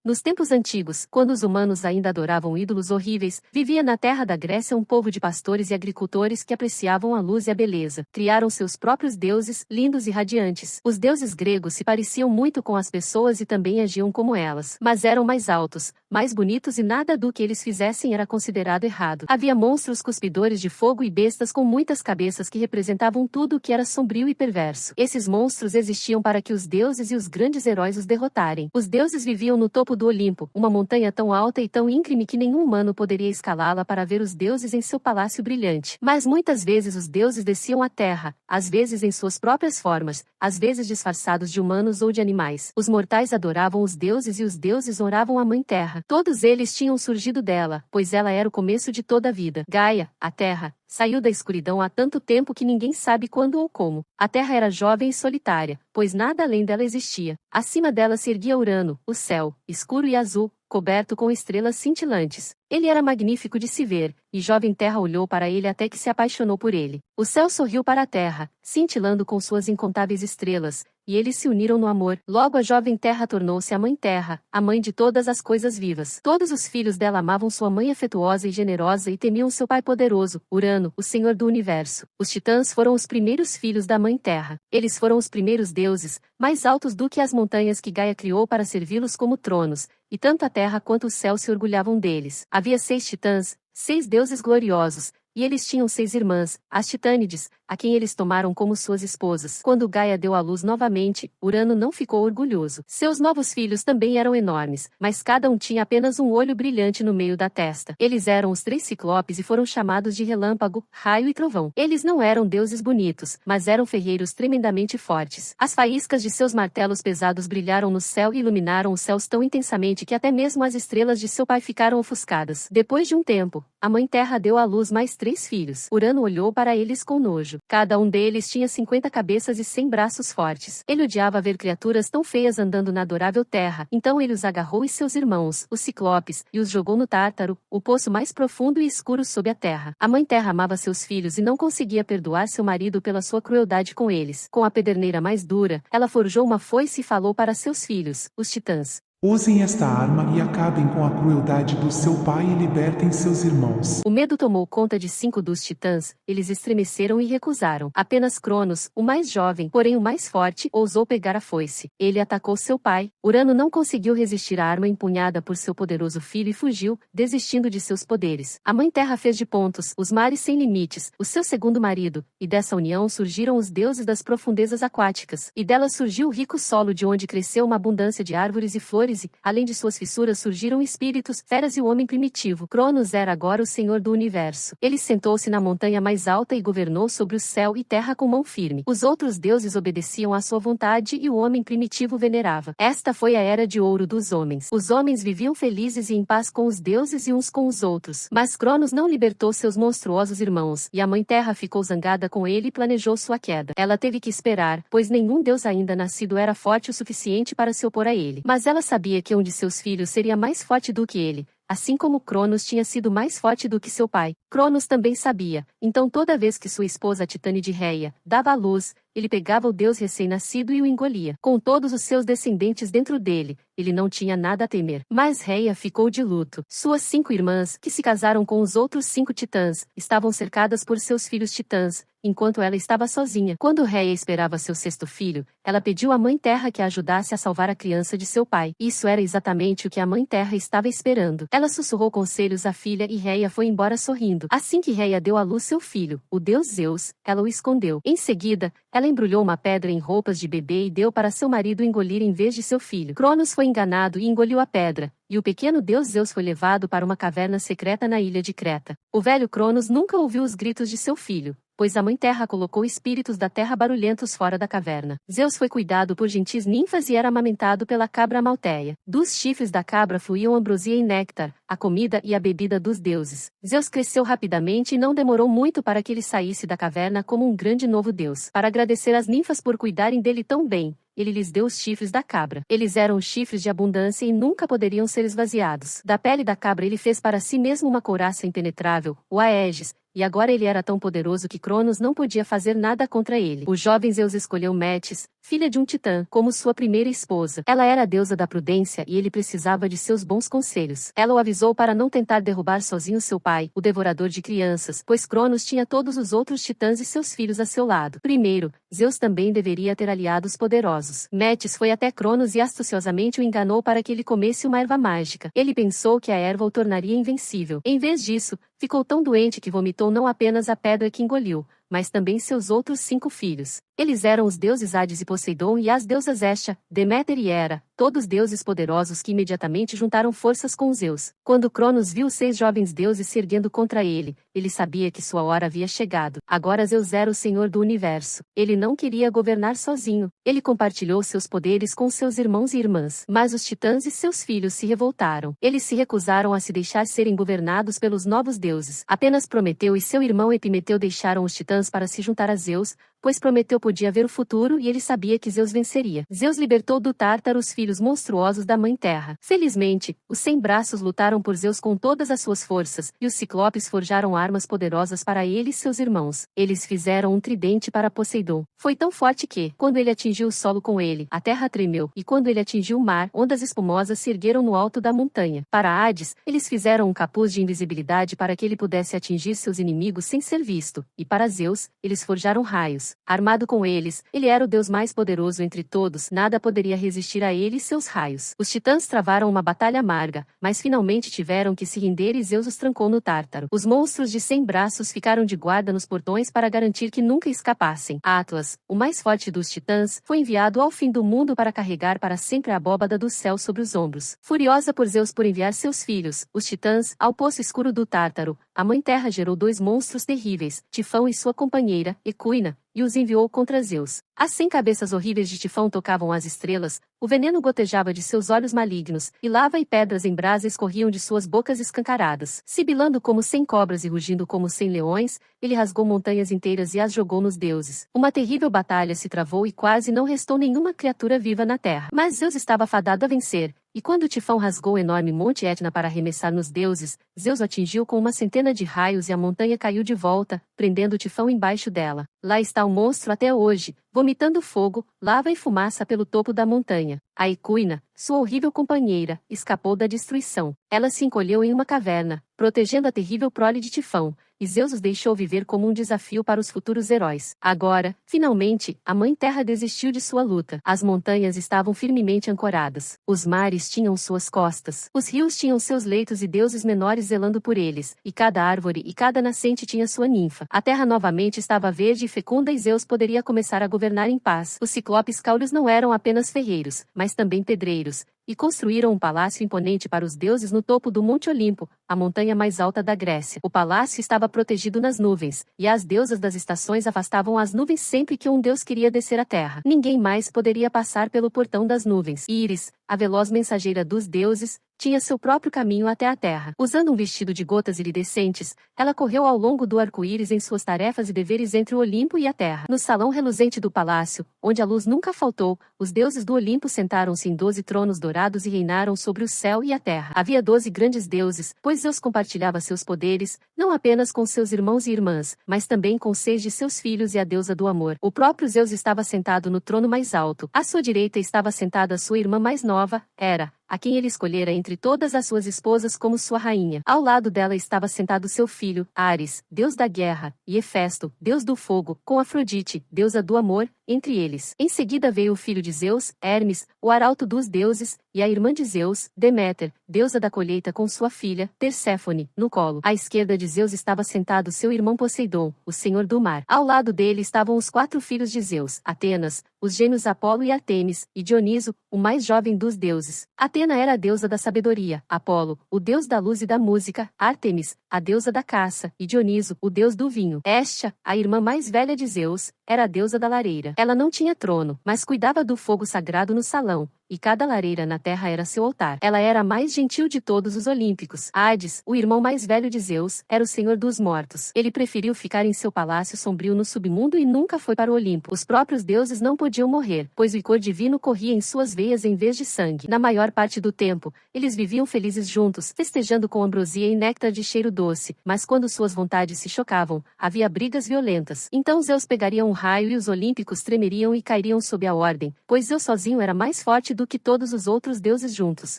Nos tempos antigos, quando os humanos ainda adoravam ídolos horríveis, vivia na terra da Grécia um povo de pastores e agricultores que apreciavam a luz e a beleza. Criaram seus próprios deuses, lindos e radiantes. Os deuses gregos se pareciam muito com as pessoas e também agiam como elas, mas eram mais altos, mais bonitos e nada do que eles fizessem era considerado errado. Havia monstros cuspidores de fogo e bestas com muitas cabeças que representavam tudo o que era sombrio e perverso. Esses monstros existiam para que os deuses e os grandes heróis os derrotarem. Os deuses viviam no topo do Olimpo, uma montanha tão alta e tão íngreme que nenhum humano poderia escalá-la para ver os deuses em seu palácio brilhante. Mas muitas vezes os deuses desciam à terra, às vezes em suas próprias formas, às vezes disfarçados de humanos ou de animais. Os mortais adoravam os deuses e os deuses honravam a Mãe Terra. Todos eles tinham surgido dela, pois ela era o começo de toda a vida. Gaia, a Terra, saiu da escuridão há tanto tempo que ninguém sabe quando ou como. A Terra era jovem e solitária, pois nada além dela existia. Acima dela se erguia Urano, o céu, escuro e azul, coberto com estrelas cintilantes. Ele era magnífico de se ver, e jovem Terra olhou para ele até que se apaixonou por ele. O céu sorriu para a Terra, cintilando com suas incontáveis estrelas, e eles se uniram no amor. Logo a jovem Terra tornou-se a Mãe Terra, a mãe de todas as coisas vivas. Todos os filhos dela amavam sua mãe afetuosa e generosa e temiam seu pai poderoso, Urano, o Senhor do Universo. Os titãs foram os primeiros filhos da Mãe Terra. Eles foram os primeiros deuses, mais altos do que as montanhas que Gaia criou para servi-los como tronos, e tanto a terra quanto o céu se orgulhavam deles. Havia 6 titãs, 6 deuses gloriosos, e eles tinham 6 irmãs, as Titânides, a quem eles tomaram como suas esposas. Quando Gaia deu à luz novamente, Urano não ficou orgulhoso. Seus novos filhos também eram enormes, mas cada um tinha apenas um olho brilhante no meio da testa. Eles eram os 3 ciclopes e foram chamados de Relâmpago, Raio e Trovão. Eles não eram deuses bonitos, mas eram ferreiros tremendamente fortes. As faíscas de seus martelos pesados brilharam no céu e iluminaram os céus tão intensamente que até mesmo as estrelas de seu pai ficaram ofuscadas. Depois de um tempo, a Mãe Terra deu à luz mais 3 filhos. Urano olhou para eles com nojo. Cada um deles tinha 50 cabeças e 100 braços fortes. Ele odiava ver criaturas tão feias andando na adorável terra. Então ele os agarrou e seus irmãos, os ciclopes, e os jogou no Tártaro, o poço mais profundo e escuro sob a terra. A Mãe Terra amava seus filhos e não conseguia perdoar seu marido pela sua crueldade com eles. Com a pederneira mais dura, ela forjou uma foice e falou para seus filhos, os titãs: usem esta arma e acabem com a crueldade do seu pai e libertem seus irmãos. O medo tomou conta de 5 dos titãs, eles estremeceram e recusaram. Apenas Cronos, o mais jovem, porém o mais forte, ousou pegar a foice. Ele atacou seu pai. Urano não conseguiu resistir à arma empunhada por seu poderoso filho e fugiu, desistindo de seus poderes. A Mãe Terra fez de Pontos, os mares sem limites, o seu segundo marido, e dessa união surgiram os deuses das profundezas aquáticas, e dela surgiu o rico solo de onde cresceu uma abundância de árvores e flores e, além de suas fissuras surgiram espíritos, feras e o homem primitivo. Cronos era agora o Senhor do Universo. Ele sentou-se na montanha mais alta e governou sobre o céu e terra com mão firme. Os outros deuses obedeciam à sua vontade e o homem primitivo venerava. Esta foi a Era de Ouro dos homens. Os homens viviam felizes e em paz com os deuses e uns com os outros. Mas Cronos não libertou seus monstruosos irmãos, e a Mãe Terra ficou zangada com ele e planejou sua queda. Ela teve que esperar, pois nenhum deus ainda nascido era forte o suficiente para se opor a ele. Mas ela sabia que um de seus filhos seria mais forte do que ele, assim como Cronos tinha sido mais forte do que seu pai. Cronos também sabia, então toda vez que sua esposa Titânide Reia dava à luz, ele pegava o deus recém-nascido e o engolia. Com todos os seus descendentes dentro dele, ele não tinha nada a temer. Mas Reia ficou de luto. Suas 5 irmãs, que se casaram com os outros 5 titãs, estavam cercadas por seus filhos titãs, enquanto ela estava sozinha. Quando Reia esperava seu 6º filho, ela pediu à Mãe Terra que a ajudasse a salvar a criança de seu pai. Isso era exatamente o que a Mãe Terra estava esperando. Ela sussurrou conselhos à filha e Reia foi embora sorrindo. Assim que Reia deu à luz seu filho, o deus Zeus, ela o escondeu. Em seguida, ela embrulhou uma pedra em roupas de bebê e deu para seu marido engolir em vez de seu filho. Cronos foi enganado e engoliu a pedra, e o pequeno deus Zeus foi levado para uma caverna secreta na ilha de Creta. O velho Cronos nunca ouviu os gritos de seu filho, pois a Mãe Terra colocou espíritos da terra barulhentos fora da caverna. Zeus foi cuidado por gentis ninfas e era amamentado pela cabra Malteia. Dos chifres da cabra fluíam ambrosia e néctar, a comida e a bebida dos deuses. Zeus cresceu rapidamente e não demorou muito para que ele saísse da caverna como um grande novo deus. Para agradecer às ninfas por cuidarem dele tão bem, ele lhes deu os chifres da cabra. Eles eram chifres de abundância e nunca poderiam ser esvaziados. Da pele da cabra ele fez para si mesmo uma couraça impenetrável, o Aegis, e agora ele era tão poderoso que Cronos não podia fazer nada contra ele. O jovem Zeus escolheu Metis, filha de um titã, como sua primeira esposa. Ela era a deusa da prudência e ele precisava de seus bons conselhos. Ela o avisou para não tentar derrubar sozinho seu pai, o devorador de crianças, pois Cronos tinha todos os outros titãs e seus filhos a seu lado. Primeiro, Zeus também deveria ter aliados poderosos. Metis foi até Cronos e astuciosamente o enganou para que ele comesse uma erva mágica. Ele pensou que a erva o tornaria invencível. Em vez disso, ficou tão doente que vomitou não apenas a pedra que engoliu, mas também seus outros 5 filhos. Eles eram os deuses Hades e Poseidon e as deusas Hestia, Deméter e Hera, todos deuses poderosos que imediatamente juntaram forças com Zeus. Quando Cronos viu os 6 jovens deuses se erguendo contra ele, ele sabia que sua hora havia chegado. Agora Zeus era o senhor do universo. Ele não queria governar sozinho. Ele compartilhou seus poderes com seus irmãos e irmãs. Mas os titãs e seus filhos se revoltaram. Eles se recusaram a se deixar serem governados pelos novos deuses. Apenas Prometeu e seu irmão Epimeteu deixaram os titãs para se juntar a Zeus, pois Prometeu podia ver o futuro e ele sabia que Zeus venceria. Zeus libertou do Tártaro os filhos monstruosos da Mãe Terra. Felizmente, os 100 braços lutaram por Zeus com todas as suas forças, e os ciclopes forjaram armas poderosas para ele e seus irmãos. Eles fizeram um tridente para Poseidon. Foi tão forte que, quando ele atingiu o solo com ele, a terra tremeu, e quando ele atingiu o mar, ondas espumosas se ergueram no alto da montanha. Para Hades, eles fizeram um capuz de invisibilidade para que ele pudesse atingir seus inimigos sem ser visto, e para Zeus, eles forjaram raios. Armado com eles, ele era o deus mais poderoso entre todos, nada poderia resistir a ele e seus raios. Os titãs travaram uma batalha amarga, mas finalmente tiveram que se render e Zeus os trancou no Tártaro. Os monstros de 100 braços ficaram de guarda nos portões para garantir que nunca escapassem. Atlas, o mais forte dos titãs, foi enviado ao fim do mundo para carregar para sempre a abóbada do céu sobre os ombros. Furiosa por Zeus por enviar seus filhos, os titãs, ao poço escuro do Tártaro, a Mãe Terra gerou 2 monstros terríveis, Tifão e sua companheira, Equina, e os enviou contra Zeus. As 100 cabeças horríveis de Tifão tocavam as estrelas, o veneno gotejava de seus olhos malignos, e lava e pedras em brasa escorriam de suas bocas escancaradas. Sibilando como 100 cobras e rugindo como 100 leões, ele rasgou montanhas inteiras e as jogou nos deuses. Uma terrível batalha se travou e quase não restou nenhuma criatura viva na terra. Mas Zeus estava fadado a vencer. E quando Tifão rasgou o enorme monte Etna para arremessar nos deuses, Zeus o atingiu com uma centena de raios e a montanha caiu de volta, prendendo Tifão embaixo dela. Lá está o monstro até hoje, vomitando fogo, lava e fumaça pelo topo da montanha. A Equina, sua horrível companheira, escapou da destruição. Ela se encolheu em uma caverna, protegendo a terrível prole de Tifão, e Zeus os deixou viver como um desafio para os futuros heróis. Agora, finalmente, a Mãe Terra desistiu de sua luta. As montanhas estavam firmemente ancoradas. Os mares tinham suas costas. Os rios tinham seus leitos e deuses menores zelando por eles, e cada árvore e cada nascente tinha sua ninfa. A terra novamente estava verde e fecunda e Zeus poderia começar a governar em paz. Os ciclopes cáuleos não eram apenas ferreiros, mas também pedreiros, e construíram um palácio imponente para os deuses no topo do Monte Olimpo, a montanha mais alta da Grécia. O palácio estava protegido nas nuvens, e as deusas das estações afastavam as nuvens sempre que um deus queria descer à terra. Ninguém mais poderia passar pelo portão das nuvens. Íris, a veloz mensageira dos deuses, tinha seu próprio caminho até a terra. Usando um vestido de gotas iridescentes, ela correu ao longo do arco-íris em suas tarefas e deveres entre o Olimpo e a terra. No salão reluzente do palácio, onde a luz nunca faltou, os deuses do Olimpo sentaram-se em 12 tronos dourados e reinaram sobre o céu e a terra. Havia 12 grandes deuses, pois Zeus compartilhava seus poderes, não apenas com seus irmãos e irmãs, mas também com 6 de seus filhos e a deusa do amor. O próprio Zeus estava sentado no trono mais alto. À sua direita estava sentada sua irmã mais nova, Hera, a quem ele escolhera entre todas as suas esposas como sua rainha. Ao lado dela estava sentado seu filho, Ares, deus da guerra, e Hefesto, deus do fogo, com Afrodite, deusa do amor, entre eles. Em seguida veio o filho de Zeus, Hermes, o arauto dos deuses, e a irmã de Zeus, Deméter, deusa da colheita com sua filha, Perséfone, no colo. À esquerda de Zeus estava sentado seu irmão Poseidon, o senhor do mar. Ao lado dele estavam os 4 filhos de Zeus, Atenas, os gêmeos Apolo e Artemis, e Dioniso, o mais jovem dos deuses. Atena era a deusa da sabedoria, Apolo, o deus da luz e da música, Ártemis, a deusa da caça, e Dioniso, o deus do vinho. Hestia, a irmã mais velha de Zeus, era a deusa da lareira. Ela não tinha trono, mas cuidava do fogo sagrado no salão, e cada lareira na terra era seu altar. Ela era a mais gentil de todos os olímpicos. Hades, o irmão mais velho de Zeus, era o senhor dos mortos. Ele preferiu ficar em seu palácio sombrio no submundo e nunca foi para o Olimpo. Os próprios deuses não podiam morrer, pois o licor divino corria em suas veias em vez de sangue. Na maior parte do tempo, eles viviam felizes juntos, festejando com ambrosia e néctar de cheiro doce, mas quando suas vontades se chocavam, havia brigas violentas. Então Zeus pegaria um raio e os olímpicos tremeriam e cairiam sob a ordem, pois Zeus sozinho era mais forte do que todos os outros deuses juntos.